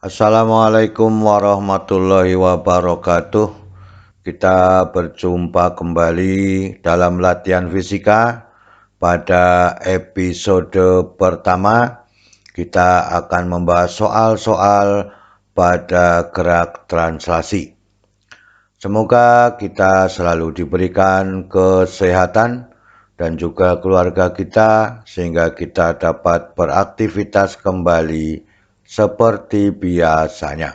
Assalamualaikum warahmatullahi wabarakatuh. Kita berjumpa kembali dalam latihan fisika. Pada episode pertama, kita akan membahas soal-soal pada gerak translasi. Semoga kita selalu diberikan kesehatan dan juga keluarga kita sehingga kita dapat beraktivitas kembali seperti biasanya.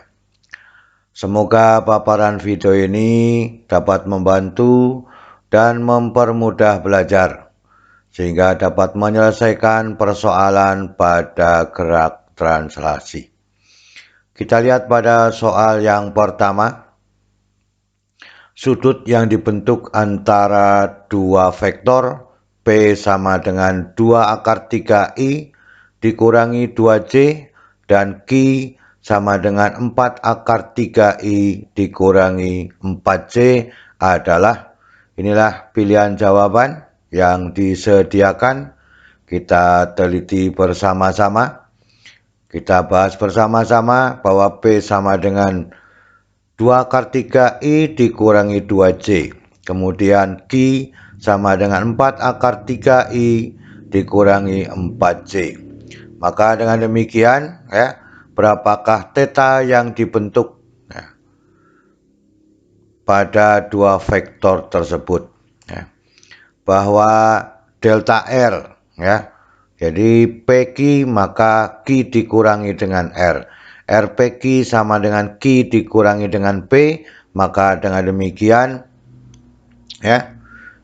Semoga paparan video ini dapat membantu dan mempermudah belajar sehingga dapat menyelesaikan persoalan pada gerak translasi. Kita lihat pada soal yang pertama. Sudut yang dibentuk antara dua vektor P sama dengan 2 akar 3I dikurangi 2J dan Q sama dengan 4 akar 3I dikurangi 4J adalah, inilah pilihan jawaban yang disediakan. Kita teliti bersama-sama. Kita bahas bersama-sama bahwa P sama dengan 2 akar 3I dikurangi 2J. Kemudian Q sama dengan 4 akar 3I dikurangi 4J. Maka dengan demikian, berapakah theta yang dibentuk pada dua vektor tersebut? Bahwa delta R, jadi PQ maka Q dikurangi dengan R. RPQ sama dengan Q dikurangi dengan P, maka dengan demikian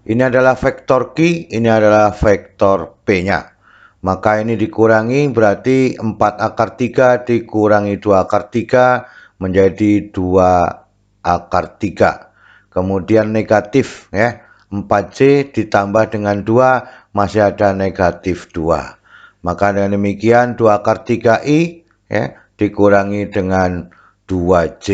ini adalah vektor Q, ini adalah vektor P-nya. Maka ini dikurangi berarti 4 akar 3 dikurangi 2 akar 3 menjadi 2 akar 3. Kemudian negatif 4J ditambah dengan 2 masih ada negatif 2. Maka dengan demikian 2 akar 3I dikurangi dengan 2J.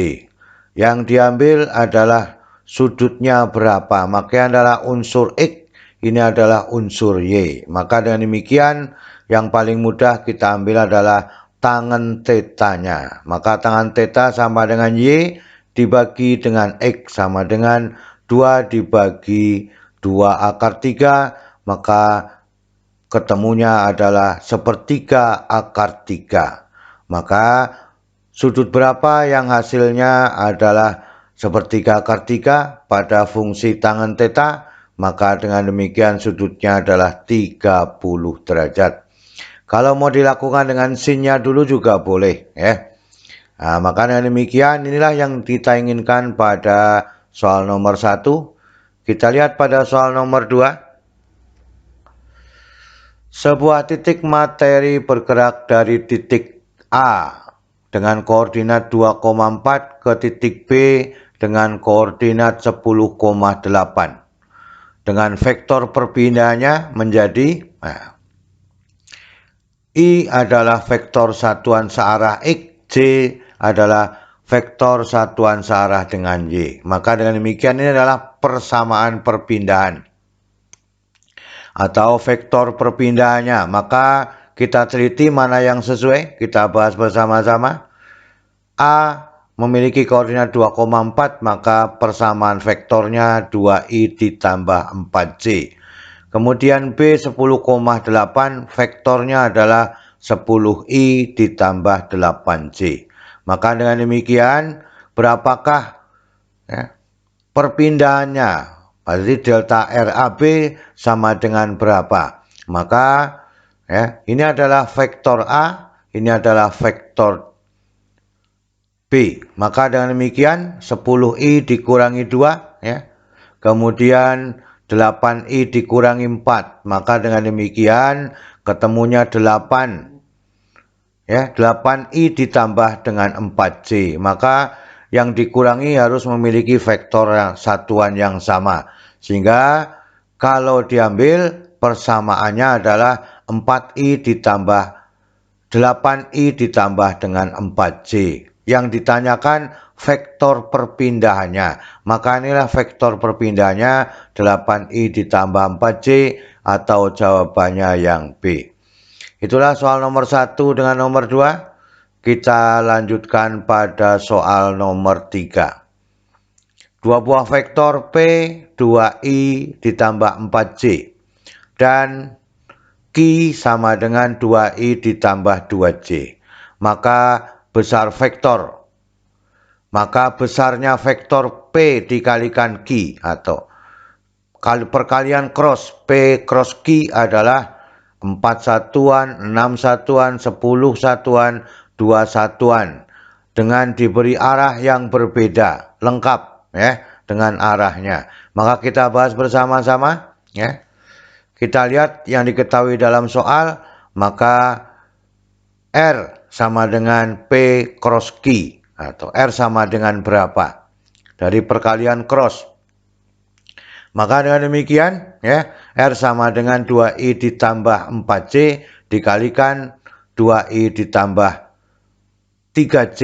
Yang diambil adalah sudutnya berapa, maka adalah unsur X, ini adalah unsur Y. Maka dengan demikian yang paling mudah kita ambil adalah tangen tetanya. Maka tangen teta sama dengan Y dibagi dengan X sama dengan 2 dibagi 2 akar 3, maka ketemunya adalah sepertiga akar 3. Maka sudut berapa yang hasilnya adalah sepertiga akar 3 pada fungsi tangen theta, maka dengan demikian sudutnya adalah 30 derajat. Kalau mau dilakukan dengan sinnya dulu juga boleh Nah, maka dengan demikian inilah yang kita inginkan pada soal nomor 1. Kita lihat pada soal nomor 2. Sebuah titik materi bergerak dari titik A dengan koordinat 2,4 ke titik B dengan koordinat 10,8. Dengan vektor perpindahannya menjadi I adalah vektor satuan searah X, J adalah vektor satuan searah dengan Y. Maka dengan demikian ini adalah persamaan perpindahan atau vektor perpindahannya. Maka kita teliti mana yang sesuai, kita bahas bersama-sama. A memiliki koordinat 2,4, maka persamaan vektornya 2I ditambah 4J. Kemudian B 10,8, vektornya adalah 10I ditambah 8J. Maka dengan demikian berapakah perpindahannya? Berarti delta RAB sama dengan berapa? Maka ini adalah vektor A, ini adalah vektor B. Maka dengan demikian 10I dikurangi 2 kemudian 8I dikurangi 4. Maka dengan demikian ketemunya 8 8I ditambah dengan 4J. Maka yang dikurangi harus memiliki vektor satuan yang sama. Sehingga kalau diambil persamaannya adalah 4I ditambah 8I ditambah dengan 4J. Yang ditanyakan vektor perpindahannya. Maka inilah vektor perpindahannya 8I ditambah 4J atau jawabannya yang B. Itulah soal nomor 1 dengan nomor 2. kita lanjutkan pada soal nomor 3. Dua buah vektor P, 2I ditambah 4J. Dan Q sama dengan 2I ditambah 2J. Maka besarnya vektor P dikalikan Q atau perkalian cross P cross Q adalah 4 satuan, 6 satuan, 10 satuan, 2 satuan. Dengan diberi arah yang berbeda, lengkap ya dengan arahnya. Maka kita bahas bersama-sama ya. Kita lihat yang diketahui dalam soal, maka R sama dengan P cross Q atau R sama dengan berapa dari perkalian cross. Maka dengan demikian ya, R sama dengan 2I ditambah 4J dikalikan 2I ditambah 3J.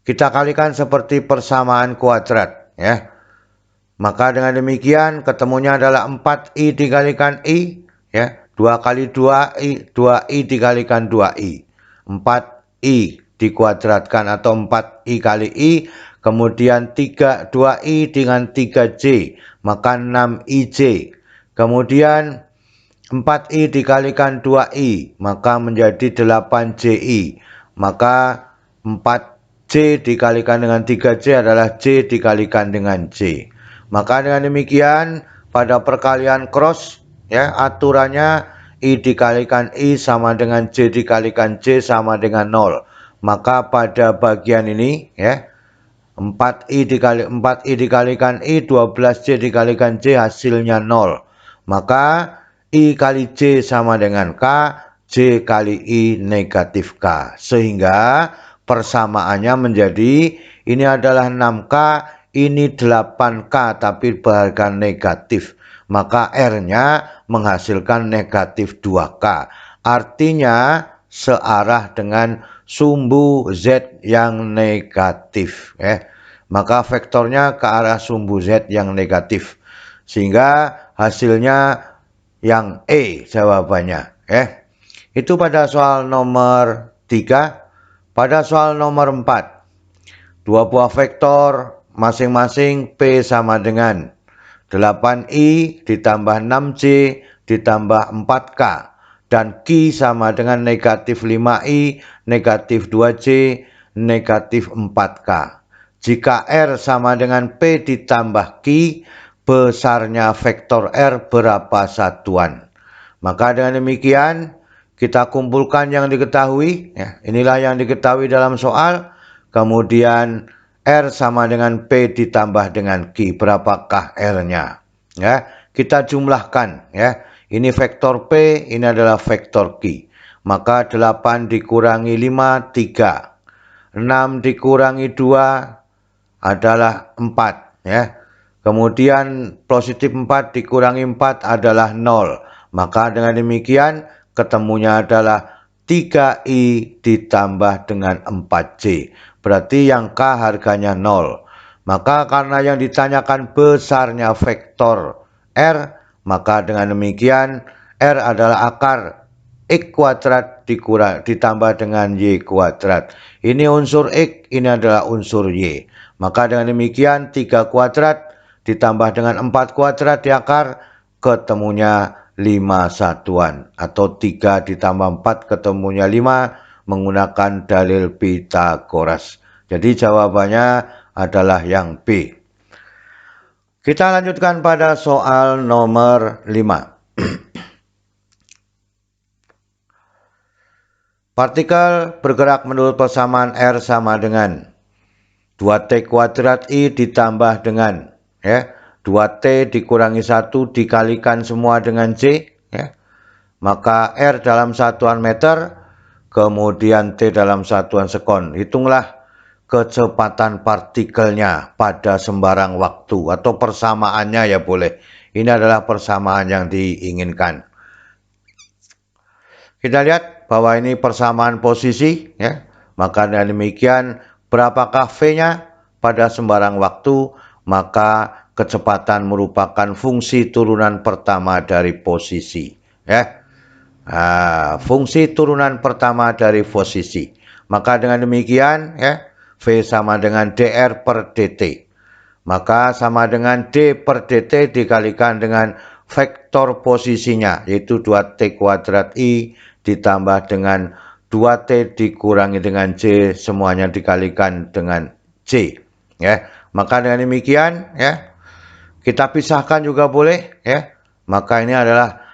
Kita kalikan seperti persamaan kuadrat ya. Maka dengan demikian ketemunya adalah 4I dikalikan I ya. 2 kali 2I, 2I dikalikan 2I. 4I dikuadratkan atau 4I kali I, kemudian 2I dengan 3J, maka 6IJ. Kemudian 4I dikalikan 2I, maka menjadi 8JI. Maka 4J dikalikan dengan 3J adalah J dikalikan dengan J. Maka dengan demikian pada perkalian cross ya, aturannya I dikalikan I sama dengan J dikalikan J sama dengan 0. Maka pada bagian ini ya, 4I dikalikan I, 12J dikalikan J hasilnya 0. Maka I kali J sama dengan K, J kali I negatif K. Sehingga persamaannya menjadi ini adalah 6K, ini 8K tapi berharga negatif. Maka R-nya menghasilkan negatif 2K. Artinya searah dengan sumbu Z yang negatif. Maka vektornya ke arah sumbu Z yang negatif. Sehingga hasilnya yang E jawabannya. Itu pada soal nomor 3. Pada soal nomor 4. Dua buah vektor masing-masing P sama dengan 8I ditambah 6J ditambah 4K. Dan Q sama dengan negatif 5I, negatif 2J, negatif 4K. Jika R sama dengan P ditambah Q, besarnya vektor R berapa satuan? Maka dengan demikian kita kumpulkan yang diketahui. Inilah yang diketahui dalam soal. Kemudian R sama dengan P ditambah dengan Q. Berapakah R-nya? Kita jumlahkan ya. Ini vektor P, ini adalah vektor Q. Maka 8 dikurangi 5, 3. 6 dikurangi 2 adalah 4 ya. Kemudian positif 4 dikurangi 4 adalah 0. Maka dengan demikian ketemunya adalah 3I ditambah dengan 4J. Berarti yang K harganya 0. Maka karena yang ditanyakan besarnya vektor R, maka dengan demikian R adalah akar X kuadrat ditambah dengan Y kuadrat. Ini unsur X, ini adalah unsur Y. Maka dengan demikian 3 kuadrat ditambah dengan 4 kuadrat di akar, ketemunya 5 satuan. Atau 3 ditambah 4 ketemunya 5 menggunakan dalil Pythagoras. Jadi jawabannya adalah yang B. Kita lanjutkan pada soal nomor 5. Partikel bergerak menurut persamaan R sama dengan 2T kuadrat I ditambah dengan 2T dikurangi 1 dikalikan semua dengan J. Maka R dalam satuan meter, kemudian T dalam satuan sekon. Hitunglah kecepatan partikelnya pada sembarang waktu atau persamaannya ya boleh. Ini adalah persamaan yang diinginkan. Kita lihat bahwa ini persamaan posisi ya. Maka dengan demikian berapakah V-nya pada sembarang waktu? Maka kecepatan merupakan fungsi turunan pertama dari posisi ya. Fungsi turunan pertama dari posisi. Maka dengan demikian ya, V sama dengan dr per dt. Maka sama dengan d per dt dikalikan dengan vektor posisinya, yaitu 2t kuadrat I ditambah dengan 2t dikurangi dengan j, semuanya dikalikan dengan j. Ya, maka dengan demikian ya, kita pisahkan juga boleh ya. Maka ini adalah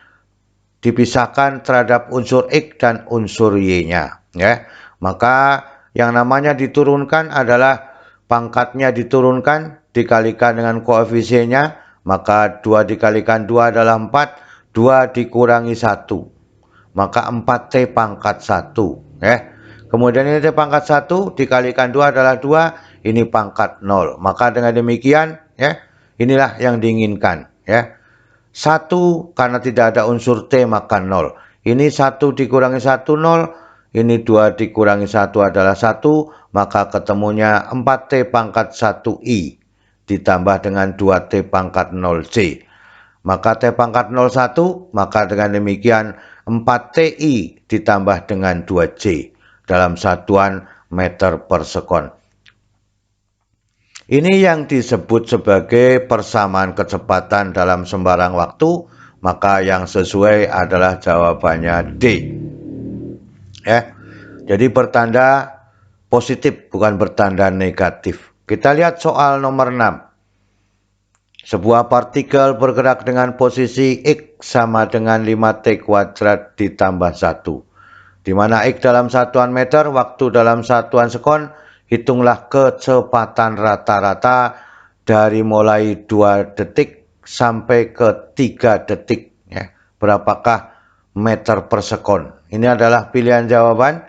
dipisahkan terhadap unsur X dan unsur Y-nya ya. Maka yang namanya diturunkan adalah pangkatnya diturunkan dikalikan dengan koefisiennya, maka 2 dikalikan 2 adalah 4, 2 dikurangi 1, maka 4T pangkat 1 ya. Kemudian ini T pangkat 1 dikalikan 2 adalah 2, ini pangkat 0. Maka dengan demikian ya, inilah yang diinginkan ya. 1 karena tidak ada unsur T maka 0. Ini 1 dikurangi 1 0, ini 2 dikurangi 1 adalah 1, maka ketemunya 4T pangkat 1I ditambah dengan 2T pangkat 0C. Maka T pangkat 01, maka dengan demikian 4TI ditambah dengan 2C dalam satuan meter per sekon. Ini yang disebut sebagai persamaan kecepatan dalam sembarang waktu, maka yang sesuai adalah jawabannya D. Ya. Jadi bertanda positif bukan bertanda negatif. Kita lihat soal nomor 6. Sebuah partikel bergerak dengan posisi X sama dengan 5T kuadrat ditambah 1. Di mana X dalam satuan meter, waktu dalam satuan sekon. Hitunglah kecepatan rata-rata dari mulai 2 detik sampai ke 3 detik. Ya. Berapakah meter per sekon? Ini adalah pilihan jawaban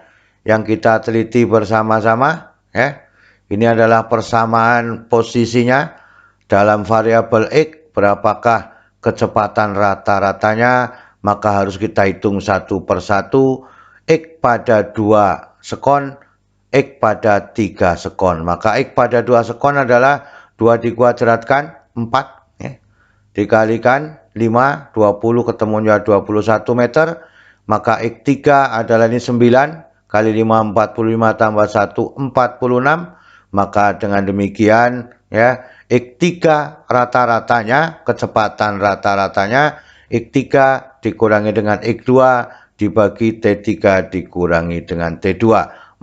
yang kita teliti bersama-sama. Ya. Ini adalah persamaan posisinya. Dalam variabel X, berapakah kecepatan rata-ratanya? Maka harus kita hitung satu per satu. X pada 2 sekon, X pada 3 sekon. Maka X pada 2 sekon adalah 2 dikuadratkan 4. Ya. Dikalikan 5, 20 ketemunya 21 meter. Maka X3 adalah ini 9. Kali 5, 45 tambah 1, 46. Maka dengan demikian ya, X3 rata-ratanya, kecepatan rata-ratanya, X3 dikurangi dengan X2 dibagi T3 dikurangi dengan T2.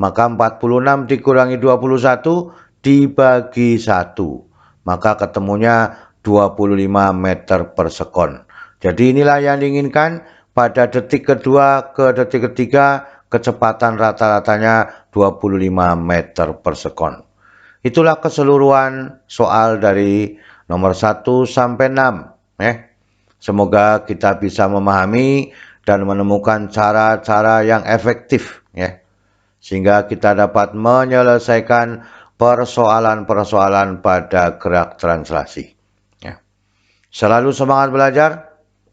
Maka 46 dikurangi 21 dibagi 1. Maka ketemunya 25 meter per sekon. Jadi inilah yang diinginkan pada detik kedua ke detik ketiga, kecepatan rata-ratanya 25 meter per sekon. Itulah keseluruhan soal dari nomor 1 sampai 6. Semoga kita bisa memahami dan menemukan cara-cara yang efektif. Sehingga kita dapat menyelesaikan persoalan-persoalan pada gerak translasi. Selalu semangat belajar,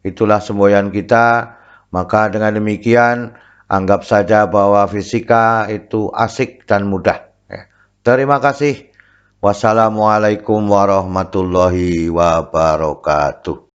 itulah semboyan kita. Maka dengan demikian, anggap saja bahwa fisika itu asik dan mudah. Terima kasih. Wassalamualaikum warahmatullahi wabarakatuh.